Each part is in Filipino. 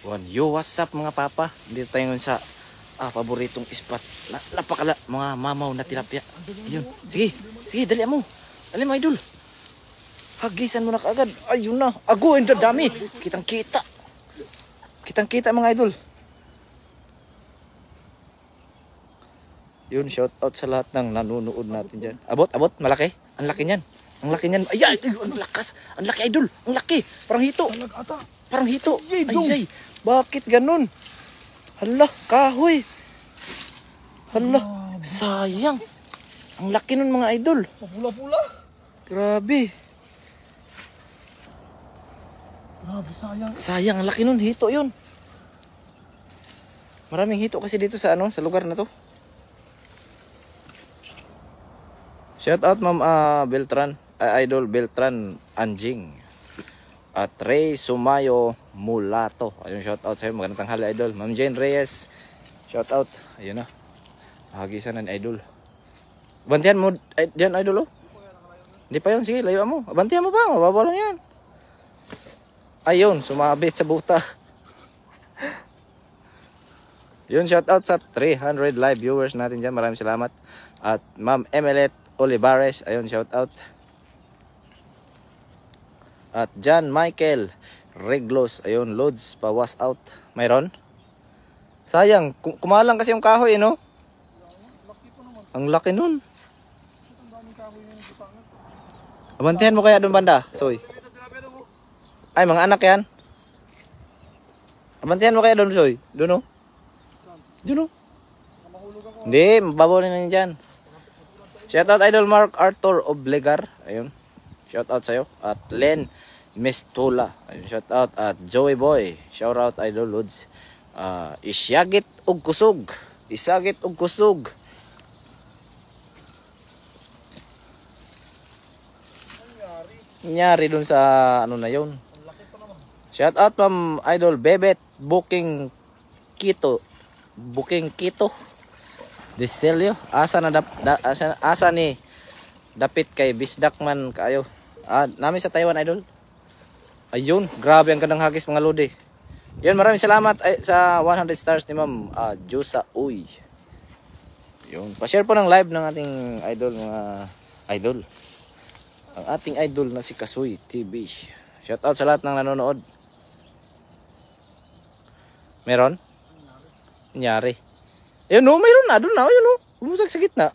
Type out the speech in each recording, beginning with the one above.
Yo, what's up mga papa? Dito tayo ngayon sa paboritong spot. Napakala mga mamaw na tilapia. Ayun. Sige, dali mo. Dali mo, idol. Hagisan mo na kaagad. Ayun na. Ago, ang dami. Kitang-kita mga idol. Yun, shout out sa lahat ng nanonood natin dyan. Abot, malaki. Ang laki niyan. Ayan, ang lakas. Ang laki, idol. Ang laki. Parang hito. Ay, bakit ganun? Hala, kahoy. Hala, sayang. Ang laki nun mga idol. Pula-pula. Grabe, sayang. Sayang, ang laki nun. Hito yun. Maraming hito kasi dito sa sa lugar na to. Shout out Ma'am Beltran, Idol Beltran Anjing. At Ray Sumayo Mulato. Ayun, shout out sa iyo. Magandang tanghali, idol. Ma'am Jane Reyes. Shout out. Ayun na. Hagisan ng idol. Bantihan mo diyan, idol, oh. Hindi pa yun. Sige, layo mo. Bantihan mo ba? Mababa lang yan. Ayun, sumabit sa buta. Yun, shout out sa 300 live viewers natin dyan. Maraming salamat. At Ma'am Emelet Olivares. Ayun, shout out. At John Michael Reglos, ayun, loads pa was out. Mayroon? Sayang, kumalang kasi yung kahoy, no? Ang laki nun. Abantihan mo kaya doon banda, Soy? Ay, mga anak yan. Abantihan mo kaya doon, Soy? Doon, no? Doon, no? Hindi, mababaw na yun dyan. Shout out Idol Mark Arthur Oblegar, ayun. Shout out sa'yo. At Len Mestula. Ayun, shout out. At Joey Boy. Shout out Idol Lods. Isagit og kusog. Nangyari dun sa na yun. Shout out Ma'am Idol Bebet Booking Kito. Deselio. Asa ni dapit kay Bisdakman kayo. Namin sa Taiwan, idol. Ayun, grabe ang gandang hagis mga lodi. Yan, maraming salamat sa 100 stars ni Ma'am Jusa Uy. Yun, pa-share po ng live ng ating idol, mga idol. Ang ating idol na si Kasuy TV. Shout out sa lahat ng nanonood. Meron? Nangyari. Ayun, no, mayroon na. Doon na, ayun, no. Bumusag sa gitna.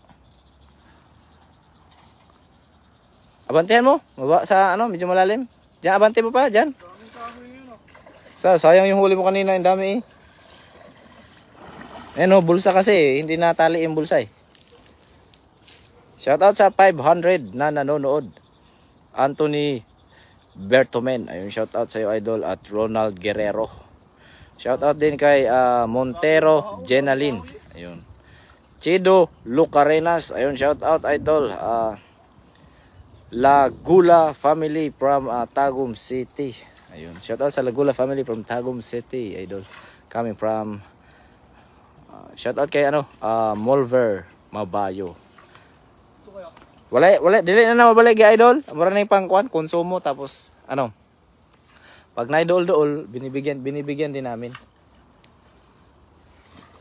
Abantihan mo, baba sa medyo malalim. Diyan, abante mo pa, diyan. Sayang yung huli mo kanina, yung dami bulsa kasi, hindi natali yung bulsa eh. Shoutout sa 500 na nanonood. Anthony Bertomen, ayun, shoutout sa iyo, idol. At Ronald Guerrero. Shoutout din kay Montero Jenaline, ayun. Chido Lucarenas, ayun, shoutout, idol. Lagula family from Tagum City. Ayun. Shout out sa Lagula family from Tagum City, idol. Coming from shout out kay Molver Mabayo. Wala dili na mabalik idol. Mura na yung pangkuan, konsumo tapos pag naidol-dol, binibigyan din namin.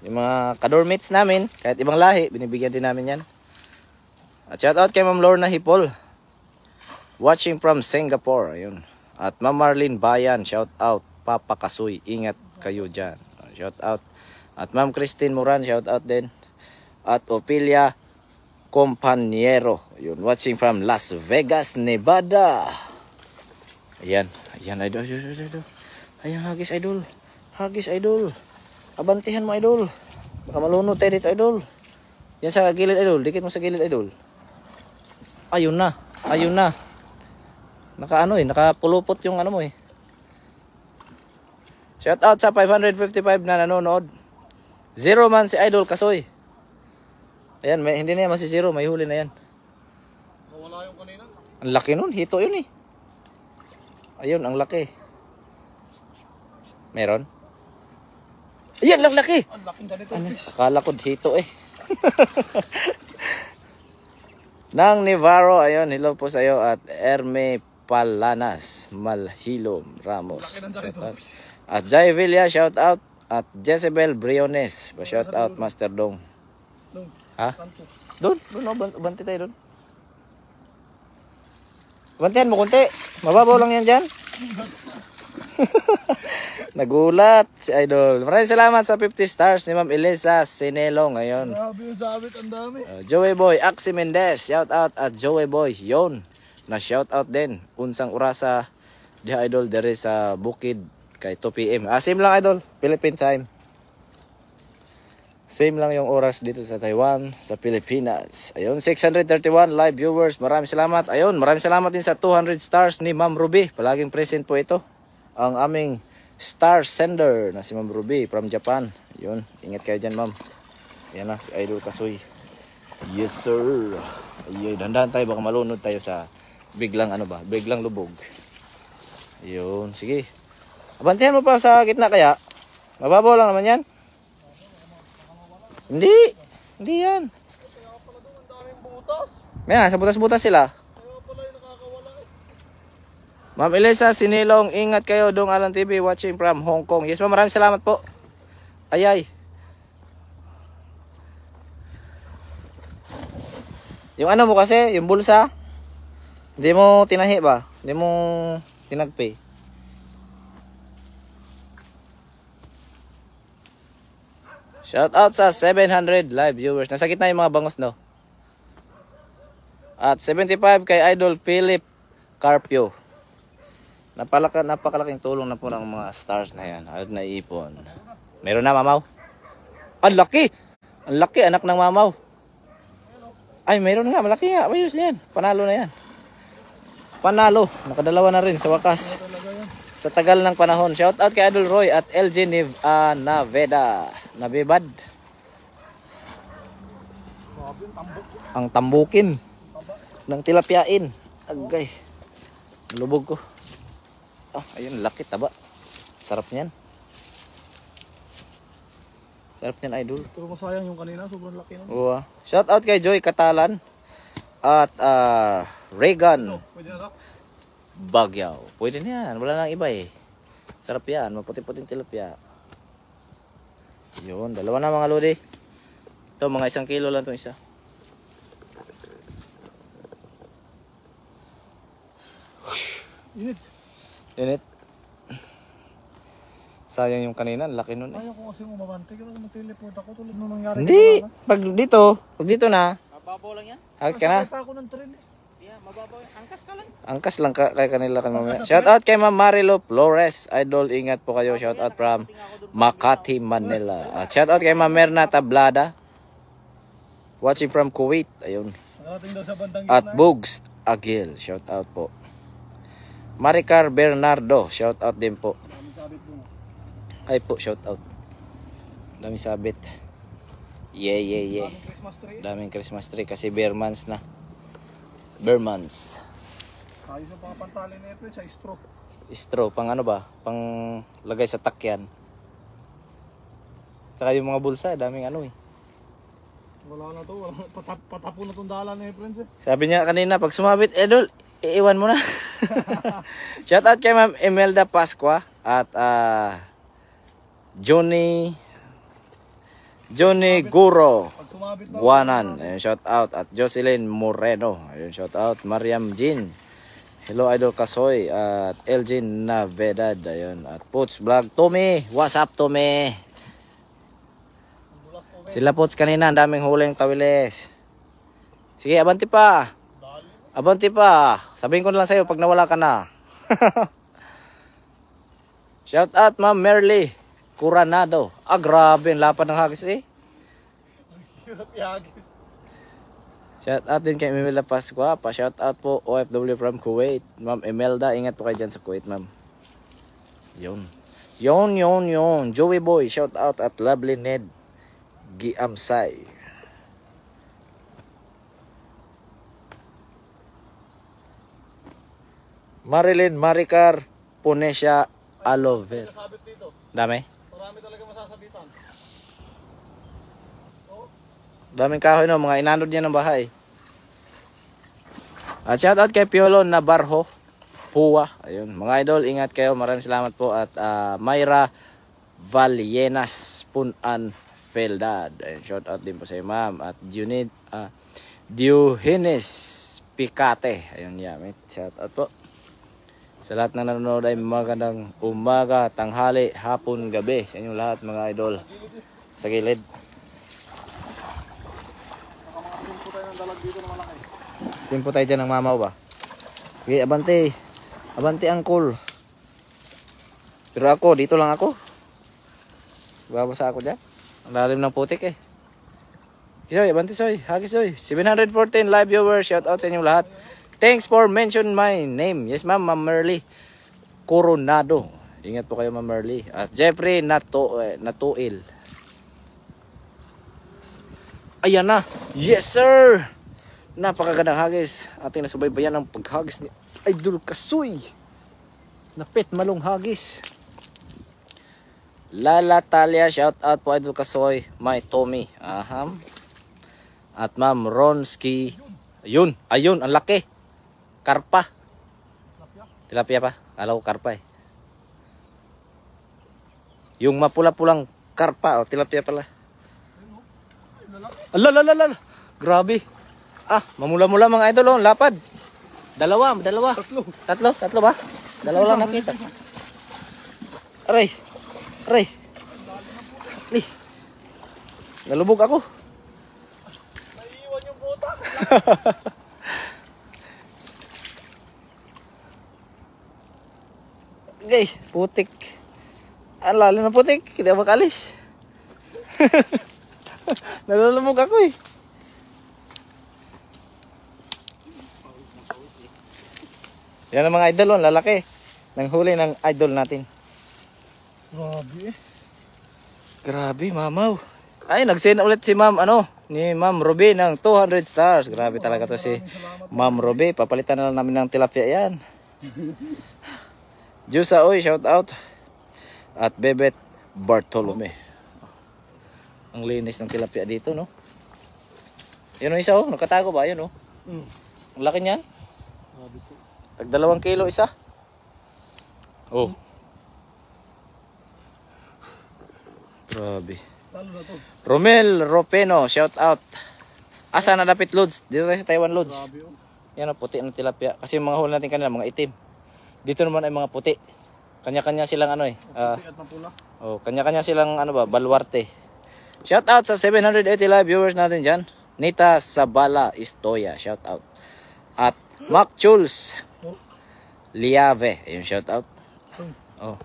Yung mga kadormates namin, kahit ibang lahi, binibigyan din namin yan. At shout out kay Ma'am Lorna Hipol. Watching from Singapore, ayun. At Ma'am Marlene Bayan, shout out. Papa Kasuy, ingat kayo dyan. Shout out. At Ma'am Christine Moran, shout out din. At Ophelia Compañero, ayun. Watching from Las Vegas, Nevada. Ayan, idol. Ayan, hagis idol. Abantihan mo, idol. Baka malunod tayo dito, idol. Yan sa gilid, idol. Dikit mo sa gilid, idol. Ayun na. Nakapulupot yung mo eh. Shout out sa 555 na nanonood. 0 man si Idol Kasoy. Ayan, hindi na yan masi-0, may huli na yan. Wala yung kanina. Ang laki nun, hito yun eh. Ayun, ang laki. Meron? Ayan, ang laki. Ang laking ganito. Akala ko hito eh. Nang Navarro, ayun, hello po sa iyo. At Erme Palanas Malhilom Ramos. At Jai Villa, shout out. At Jezebel Briones, shout out Master Dong. Dong. Ha? Kanto. Doon, banti tayo doon. Bantihan mo kunti. Mababaw lang yan dyan. Nagulat si Idol. Maraming salamat sa 50 stars ni Ma'am Elisa Sinelong ngayon. Grabe yung sabit, ang dami. Joey Boy, Axie Mendez, shout out at Joey Boy, yon. Na shout out din. Unsang orasa di Idol dere sa Bukid kay 2 PM. Same lang Idol, Philippine time. Same lang yung oras dito sa Taiwan, sa Pilipinas. Ayun, 631 live viewers. Maraming salamat. Ayun, maraming salamat din sa 200 stars ni Ma'am Ruby. Palaging present po ito. Ang aming star sender na si Ma'am Ruby from Japan. Ayun, ingat kayo dyan Ma'am. Yan na, si Idol Kasoy. Yes sir. Ayun, dandahan tayo, baka malunod tayo sa biglang biglang lubog. Ayun, sige. Abantihan mo pa sa gitna kaya. Mababaw lang naman yan. Hindi yan. Kaya pala doon, ang daming butas. Yan, sa butas-butas sila. Kaya pala yung nakakawala. Ma'am Elisa Sinilong, ingat kayo. Dong Alan TV watching from Hong Kong. Yes ma'am, maraming salamat po. Ayay. Yung ano mo kasi, yung bulsa, hindi mo tinahi ba? Hindi mo tinagpi. Shout out sa 700 live viewers. Nasa gitna yung mga bangos, no? At 75 kay Idol Philip Carpio. Napakalaking tulong na po ng mga stars na yan. At naiipon. Meron na, Mamaw? Ang laki! Ang laki, anak ng Mamaw. Ay, meron nga. Malaki nga. Mayroon yan. Panalo na yan. Panalo. Nakadalawa na rin sa wakas. Sa tagal ng panahon. Shout out kay Idol Roy at LG Naveda. Nabebad. Ang tambukin ng tilapyain. Agay. Lubog ko. Ayun, laki taba. Sarap niyan. Sarap niyan, Idol. Pero masayang yung kanina, sobrang laki nun. Oo. Shout out kay Joy Katalan at Regan Pwede na Bagyaw. Pwede na yan. Wala nang iba eh. Sarap yan. Maputi-puting tilapia. Yun. Dalawa na mga lodi. Ito, mga 1 kilo lang itong isa. Init. Init. Sayang yung kanina. Laki nun eh. Ayaw ko kasi umabante. Kaya mag-teleport ako tulad nung nangyari. Hindi. Pag dito na. Mababaw lang yan. Hagit ka na. Sakay pa ako ng tren eh. Yeah, mababaw. Angkas ka lang. Angkas lang kay kanila kan mamaya. Shout out kay Ma'am Marilo Flores. Idol, ingat po kayo. Shout out from Makati, Manila. At shout out kay Ma'am Merna Tablada. Watching from Kuwait. Ayun. Narating daw sa bandang At gitna. Bugs Agil. Shout out po. Maricar Bernardo. Shout out din po. Dami sabit doon. Ay po, shout out. Dami sabit. Yeah. Daming Christmas tree. Daming Christmas tree kasi bare months na. Bare months. Ayos yung mga pantali na ito sa straw. Straw, pang ano ba? Pang lagay sa takyan. Saka yung mga bulsa, daming ano eh. Wala na to. Patapo na tong dala na friends eh. Sabi niya kanina, pag sumabit, Idol, iiwan mo na. Shout out kay Ma'am Imelda Pasqua at Johnny Guro Pag sumabit na. Buanan. Ayun, shout out. At Jocelyn Moreno. Ayun, shout out. Mariam Jean. Hello Idol Kasoy. At Elgin Navedad. Ayun. At Puts Vlog. Tommy. What's up Tommy? Sila Puts kanina. Ang daming huling tawiles. Sige, abanti pa. Abanti pa. Sabihin ko na lang sa'yo pag nawala ka na. Shout out Ma'am Merly Curanado. Grabe. Ang lapad ng hagis eh. Hirap ihagis. Shout out din kay Imelda Pasqua. Pa-shout out po OFW from Kuwait. Ma'am Imelda, ingat po kayo dyan sa Kuwait, ma'am. Yun. Joey Boy, shout out at Lovely Ned Giamsay. Marilyn Maricar Punesha Alover. Sabit dito. Dami? Marami talaga masasabitan. Daming kahoy no, mga inanod niya ng bahay. At shout out kay Piolo Navarro Papua. Ayun, mga idol, ingat kayo. Maraming salamat po. At Myra Vallenas Punan Feldad. Ayun, shout out din po sa ma'am. At Diogenes Picate. Ayun, yamit. Shout out po. Sa lahat na nanonood ay magandang umaga, tanghali, hapon, gabi. Sa inyong lahat mga idol. Sa gilid. Simpo tayo ng dalag dito na malaki. Simpo tayo dyan ng mamaw ba? Sige, abante. Abante angkol. Pero ako, dito lang ako. Babasa ako dyan. Ang lalim ng putik eh. Soy, abante soy. Hagi soy. 714 live viewers. Shout out sa inyong lahat. Thanks for mention my name. Yes ma'am, Ma'am Merly Coronado. Ingat po kayo Ma'am Merly. At Jeffrey Natuil. Ayan na. Yes sir. Napakagandang hagis. Ating nasubaybayan ang paghagis ni Idol Kasoy. Napit malong hagis. Lala Talia, shout out po Idol Kasoy. My Tommy. Aham. At Ma'am Ronski. Ayun, ayun, ang laki. Karpa. Tilapia pa. Alam ko karpa eh. Yung mapula-pulang karpa. O, tilapia pala. Alalala. Grabe. Mamula-mula mga idol. Oh, lapad. Dalawa. Tatlo ba? Dalawa lang nakita. Aray. Nalubog ako. Naiiwan yung buta. Okay, putik. Ang lalo na putik. Hindi ako makalis. Nalulubog ako eh. Yan ang mga idol, lalaki. Nang huli ng idol natin. Grabe eh. Grabe, mamaw. Ay, nag-send ulit si ma'am, ni Ma'am Ruby ng 200 stars. Grabe talaga to si Ma'am Ruby. Papalitan na lang namin ng tilapia yan. Jusa, oy, shout out. At Bebet Bartolome. Ang linis ng tilapia dito, no? Yun o isa, oh. Nakatago ba? Yun, oh. Ang laki niyan. Grabe po. Tag 2 kilo isa. Oh. Grabe. Talo na to. Romel Ropeno, shout out. Asa na dapit loads? Dito tayo sa Taiwan loads. Grabe oh. Yan ang puti ng tilapia. Kasi yung mga huli natin kanila, mga itim. Dito naman ay mga puti. Kanya-kanya silang Puti at mapula. kanya-kanya silang baluarte. Shout out sa 780 live viewers natin dyan. Nita Sabala Istoya, shout out. At Mac Chuls Liave, ayun, shout out. Oh.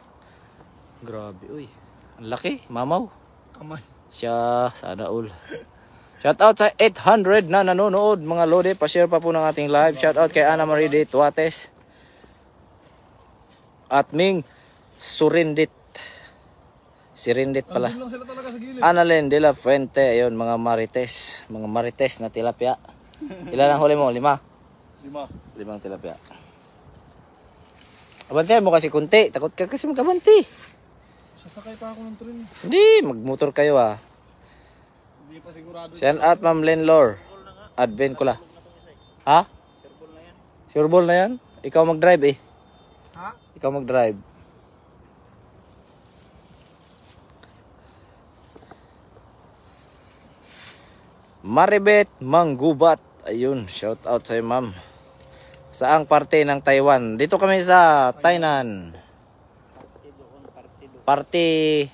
Grabe, uy. Ang laki, mamaw. Kamay. Siya, sana all. Shout out sa 800 na nanonood, mga lode. Pa-share pa po ng ating live. Shout out kay Ana Marie de Tuates. At Ming Surindit. Sirindit pala. Andun lang sila talaga sa gilid. Annalen de la Fuente, ayun, mga marites. Mga marites na tilapia. Ilan ang huli mo? 5? 5. 5 tilapia. Abante mo kasi kunti. Takot ka kasi magkabanti. Sasakay pa ako ng tren. Hindi, magmotor kayo ah. Hindi pa sigurado. Send out Ma'am Lenlor. Advent ko la. Ha? Sure ball na yan? Ikaw mag-drive eh. Ha? Ikaw mag-drive. Maribet Manggubat. Ayun, shout out sa'yo ma'am. Saang parte ng Taiwan? Dito kami sa Tainan. Party.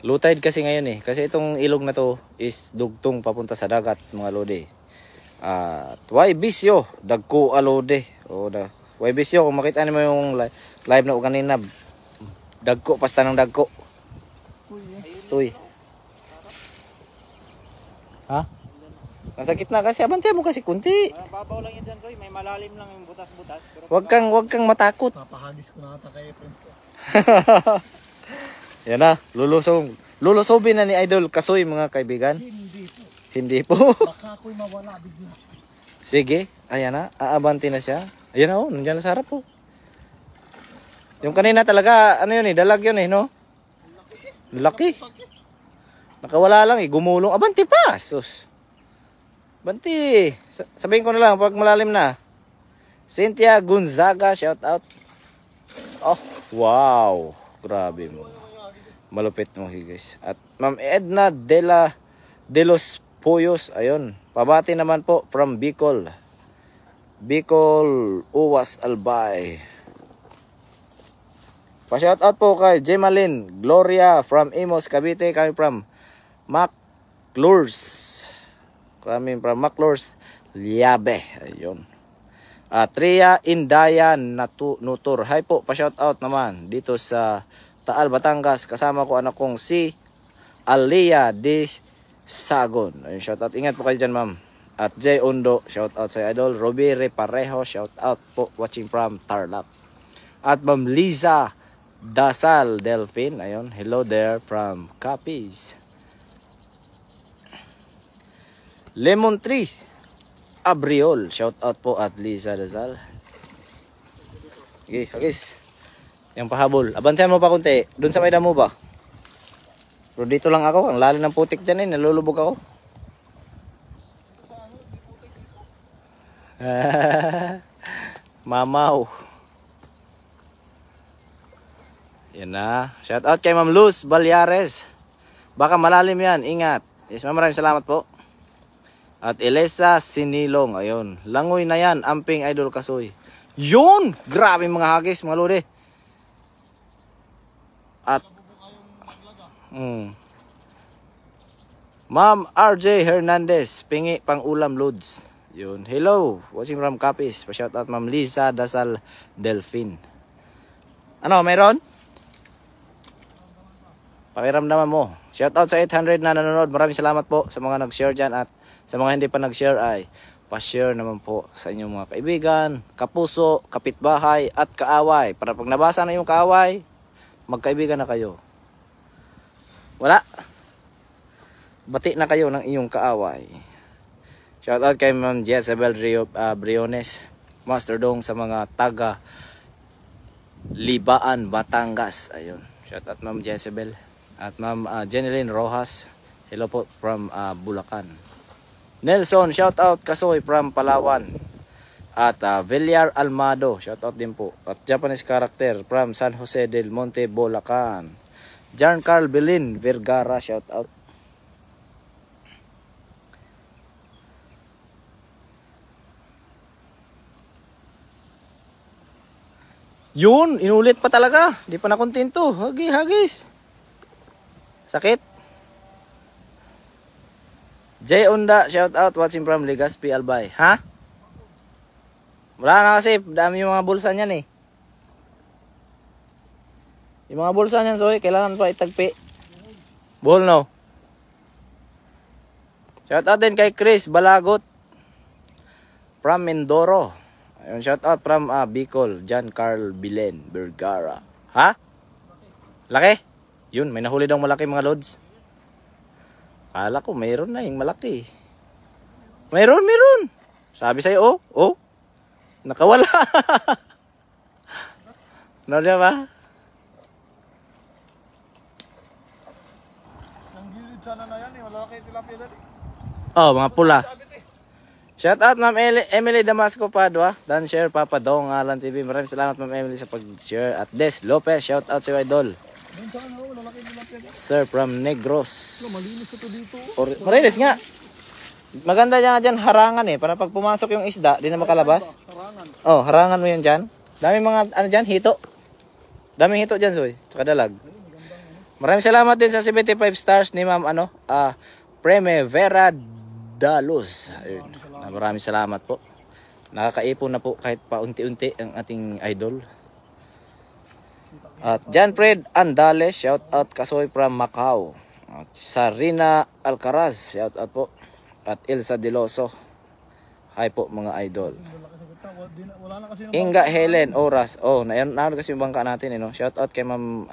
Low tide kasi ngayon eh. Kasi itong ilog na to is dugtong papunta sa dagat mga lode. At why bisyo? Dagko alode. Why bisyo? Kung makita mo yung live na ko kanina. Dagko, pasta ng dagko. Tuy. Ha? Nasa gitna kasi, abante mo kasi kunti. Babaw lang yun dyan, Soy. May malalim lang yung butas-butas. Pero Wag kang matakot. Napahagis ko na ata kay friends ko. Yan na, lulusobin na ni Idol Kasoy mga kaibigan. Hindi po. Hindi po. Baka ako'y mawala bigla. Sige, ayan na, aabante na siya. Ayan na oh, nandiyan na sa harap oh. Yung kanina talaga, ano yun eh, dalag yun eh, no? Laki. Nakawala lang eh, gumulong. Abante pa, sus. Banti. Sabihin ko na lang pag malalim na. Cynthia Gonzaga, shout out. Oh, wow. Grabe mo. Malupit mo, guys. At Ma'am Edna de los Puyos, ayun. Pabati naman po from Bicol. Bicol, Uwas, Albay. Pa-shout out po kay Jemalyn Gloria from Imos, Cavite. Kami from McClures. Kami from McClures, Liabe. Ayun. Tria Indaya Nutur. Hi po, pa-shout out naman dito sa Taal, Batangas. Kasama ko anak kong si Alia de Sagon. Ayun, shout out. Ingat po kayo dyan, ma'am. At Jay Undo, shout out sa idol. Ruby Reparejo, shout out po, watching from Tarlac. At Ma'am Liza Dasal Delphine, ayun, hello there from Capiz. Lemon Tree Abriol, shout out po at Liza Dasal. Okay, guys. Yung pahabol. Abantayan mo pa kunti. Doon sa may damo ba? Pero dito lang ako. Ang lalim ng putik dyan eh. Nalulubog ako. Mamaw. Yan na. Shout out kay Ma'am Luz Balyares. Baka malalim yan. Ingat. Yes, ma'am. Maraming salamat po. At Elisa Sinilong. Ayun. Langoy na yan. Amping Idol Kasoy. Yun! Grabe mga hagis, mga lodi. At Ma'am RJ Hernandez, pingi pang ulam loads. Yun. Hello, watching from Capiz. Pa-shout out Ma'am Lisa Dasal Delphine. Ano, mayroon? Pakiramdaman mo. Shout out sa 800 na nanonood. Maraming salamat po sa mga nag-share dyan. At sa mga hindi pa nag-share ay pa-share naman po sa inyong mga kaibigan, kapuso, kapitbahay at kaaway. Para pag nabasa na yung kaaway, magkaibigan na kayo. Wala. Bati na kayo ng iyong kaaway. Shoutout kay Ma'am Jezebel Briones, Master Dong sa mga taga Libaan, Batangas. Ayun. Shoutout Ma'am Jezebel. At Ma'am Jeneline Rojas. Hello po from Bulacan. Nelson, shoutout Kasoy from Palawan. At Villar Almado, shoutout din po. At Japanese Character from San Jose del Monte, Bulacan. Jan Carl Belin Vergara, shoutout. Yun, inulit pa talaga. Di pa nakontento. Hagis. Sakit. Jay Unda, shoutout. Watching from Legazpi, Albay. Ha? Wala na kasi. Dami yung mga bulsa niyan eh. Yung mga bulsa niyan, Soy, kailangan pa itagpi. Buhol, no? Shoutout din kay Chris Balagot from Mindoro. Ayun, shoutout from Bicol, John Carl Bilen Vergara. Ha? Laki? Yun, may nahuli daw malaki mga loads. Kala ko mayroon na yung malaki. Mayroon. Sabi sa'yo, oh. Nakawala. Ano niya ba? Ang gilid sana na yan eh. Wala kayo tilapia dati. Oh, mga pula. Shout out Ma'am Emily Damasco Padua, Dan Share Papa Dong Alan TV. Maraming salamat Ma'am Emily sa pag-share. At Des Lopez, shout out sa idol. Doon sana wala kayo tilapia dati. Sir from Negros. Malinis ito dito. Marilis nga. Maganda dyan harangan eh. Para pag pumasok yung isda, di na makalabas. Harangan. Oh, harangan mo yan dyan. Daming mga ano dyan, hito. Daming hito dyan, Soy. Tsaka dalag. Maraming salamat din sa 75 stars ni Ma'am Preme Vera Dalos. Ayun. Maraming salamat po. Nakakaipon na po kahit paunti-unti ang ating idol. At John Fred Andales, shout out Kasoy from Macau. At Sarina Alcaraz, shout out po. At Elsa Deloso. Hi po mga idol. Wala na kasi Inga Helen Oras. Oh, naano kasi yung bangka natin eh, no? Shout out kay Ma'am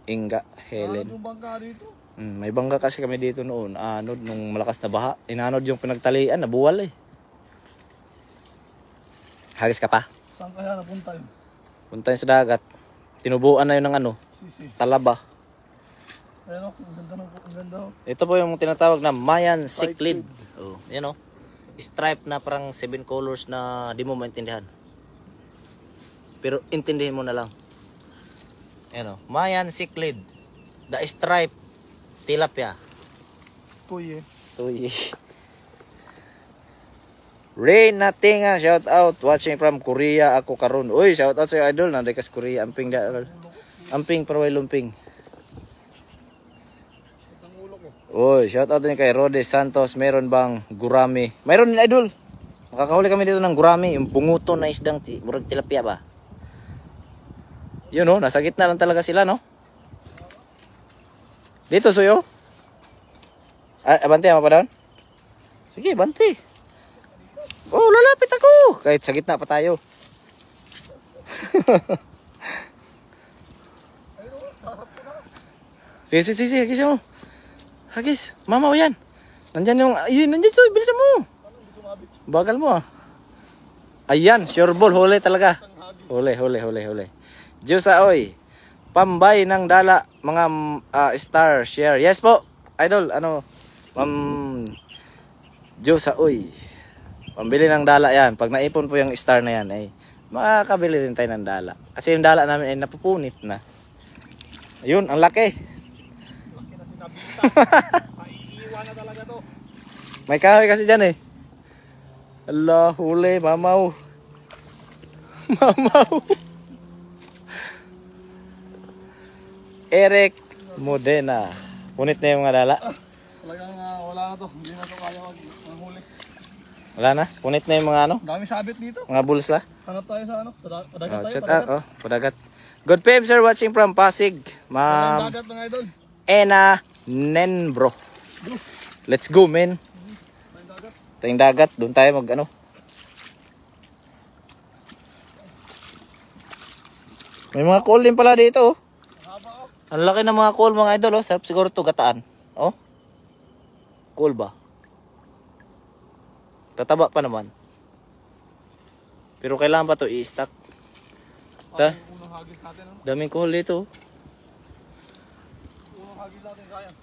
Inga Helen. yung bangka dito. May bangka kasi kami dito noon. Nung malakas na baha, inanod yung pinagtalian, nabuwal eh. Hagis ka pa? Saan kaya napunta yun? Punta yun sa dagat. Tinubuan na yun ng Sisi. talaba. Ayun o, ang ganda. Ito po yung tinatawag na Mayan Cichlid. Oh, yan oh. stripe na parang 7 colors na di mo maintindihan. Pero intindihin mo na lang. Ayan o. Mayan cichlid. The stripe tilapia. Tuy eh. Tuy. Rain Natinga, shout out. Watching from Korea ako karon. Uy, shout out sa iyo, idol. Nanday ka sa Korea. Amping da. Amping Parway Lumping. Ang ulo ko. Uy, shout out din kay Rhodes Santos. Meron bang gurami? Mayroon din, idol. Makakahuli kami dito ng gurami. Yung punguto na isdang murag tilapia ba? Yun oh, nasa gitna lang talaga sila, no? Dito, suyo. Abante, ama pa doon? Sige, bante. Oh, lalapit ako. Kahit sa gitna pa tayo. Sige, hagis mo. Hagis, mamaw yan. Nandyan yung, ayun, nandyan suyo, bilisan mo. Bagal mo ah. Ayan, sure ball, huli talaga. Huli. Diyos oy. Pambay ng dala, mga star share. Yes po, idol, ano, Diyos oy. Pambili ng dala yan. Pag naipon po yung star na yan, ay makakabili rin tayo ng dala. Kasi yung dala namin ay napupunit na. Ayun, ang laki. Laki na sinabita. Maiiwan na talaga to. May kahoy kasi dyan eh. Allah, huli, mamaw. Eric Modena. Punit na yung mga dala. Talagang wala na to. Hindi na to kaya manghuli. Wala na, punit na yung mga ano, Dami sabit dito. mga bulsa. Hanap tayo sa ano? Sa dagat tayo. Chat Padagat. out, padagat. Good PM sir, watching from Pasig. Ang Ma'am dagat mga idol. Ena Nenbro. Let's go, men. Ang dagat. Tayong dagat, doon tayo mag ano. May mga call din pala dito, oh. Haba oh. Ang laki ng mga call, mga idol, oh. Sarap siguro to gataan. Oh. Cool ba? Tataba pa naman. Pero kailangan pa to i-stack. Ta? Yung unang hagis natin. Ano? Daming call dito, oh. Unang hagis natin sayang.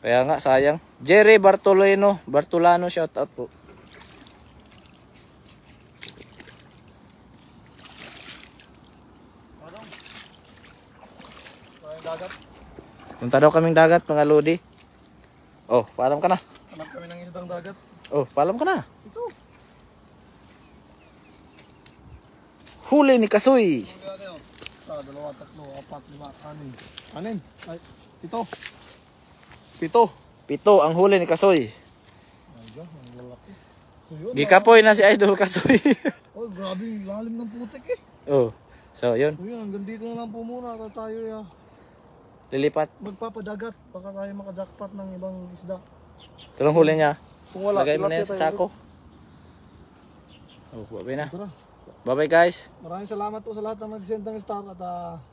Kaya nga, sayang. Jerry Bartolano, shout out po. Parang. Parang dagat. Punta daw kaming dagat, mga lodi. Oh, paalam ka na. Hanap kami ng isdang dagat. Oh, paalam ka na. Ito. Huli ni Kasoy. Huli natin oh. Sa 2, 3, 4, 5, 6. Anin? Ay, ito. 7. Pito ang huli ni Kasoy. Ayun, ang lalaki. So yun. Gikapoy na si Idol Kasoy. Oh, grabe yung lalim ng putik eh. Oh, so yun. So yun, hanggang dito na lang po muna. Tayo Lilipat. magpapadagat. Baka tayo makajackpot ng ibang isda. Ito lang huli niya. Kung wala, Lagay mo na yan tilapia sa tayo. sako. Oh, babay na. Tara. Bye-bye guys. Maraming salamat po sa lahat ng nag-send ng star at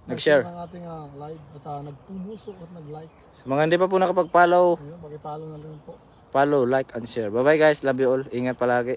Nag-share. ng ating live at nagpumuso at nag-like. Sa mga hindi pa po nakapag-follow, Ayun, pakipalo na rin po. follow, like, and share. Bye-bye guys. Love you all. Ingat palagi.